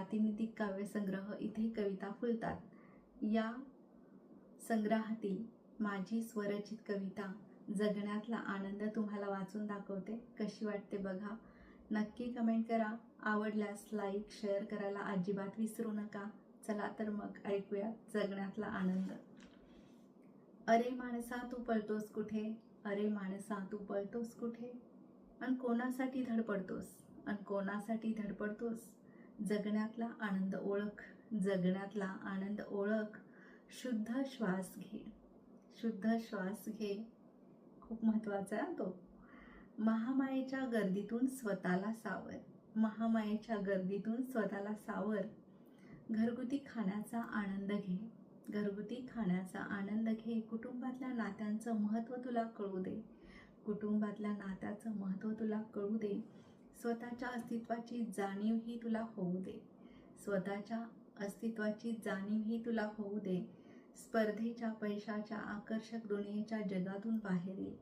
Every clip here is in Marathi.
प्रातिनिधिक काव्यसंग्रह इथे कविता फुलतात या संग्रहातील माझी स्वरचित कविता जगण्यातला आनंद तुम्हाला वाचून दाखवते. कशी वाटते बघा. नक्की कमेंट करा. आवडल्यास लाईक शेअर करायला अजिबात विसरू नका. चला तर मग ऐकूया जगण्यातला आनंद. अरे माणसा तू पळतोस कुठे, अरे माणसा तू पळतोस कुठे, अन कोणासाठी धडपडतोस, अन कोणासाठी धडपडतोस. जगण्यातला आनंद ओळख, जगण्यातला आनंद ओळख. शुद्ध श्वास घे, शुद्ध श्वास घे. खूप महत्त्वाचा आहे तो. महामायेच्या गर्दीतून स्वतःला सावर, महामायेच्या गर्दीतून स्वतःला सावर. घरगुती खाण्याचा आनंद घे, घरगुती खाण्याचा आनंद घे. कुटुंबातल्या नात्यांचं महत्त्व तुला कळू दे, कुटुंबातल्या नात्याचं महत्त्व तुला कळू दे. स्वतःच्या अस्तित्वाची जाणीव ही तुला होऊ दे, स्वतःच्या अस्तित्वाची जाणीव ही तुला होऊ दे. स्पर्धेच्या पैशाच्या आकर्षक दुनियेच्या जगातून बाहेर ये.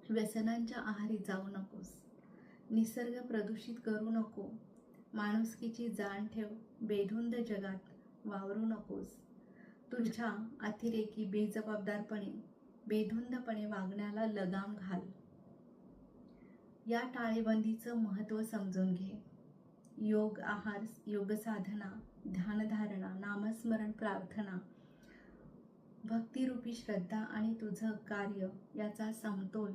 व्यसनांच्या आहारी जाऊ नकोस, निसर्ग प्रदूषित करू नको. माणुसकीची जाण ठेव, बेधुंद जगात वावरू नकोस. तुझ्या अतिरेकी बेजबाबदारपणे बेधुंदपणे वागण्याला लगाम घाल. या टाळेबंदीचं महत्त्व समजून घे. योग आहार, योग साधना, ध्यानधारणा, नामस्मरण, प्रार्थना, भक्तिरूपी श्रद्धा आणि तुझं कार्य याचा समतोल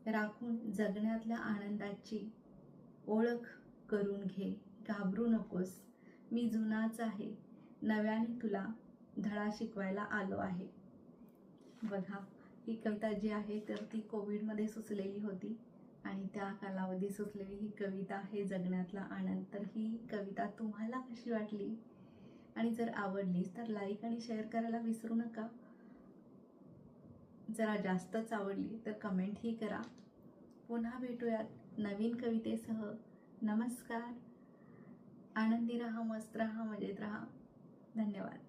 राखून जगण्यातल्या आनंदाची ओळख करून घे. घाबरू नकोस. मी जुनाच आहे, नव्याने तुला धडा शिकवायला आलो आहे. बघा, ही कविता जी आहे तर ती कोविडमध्ये सुचलेली होती आणि त्या कालावधी सुचलेली ही कविता आहे जगण्यातला आनंद. तर ही कविता तुम्हाला कशी वाटली आणि जर आवडलीच तर लाईक आणि शेअर करायला विसरू नका. जरा जास्तच आवडली तर कमेंटही करा. पुन्हा भेटूयात नवीन कवितेसह. नमस्कार. आनंदी राहा, मस्त राहा, मजेत राहा. धन्यवाद.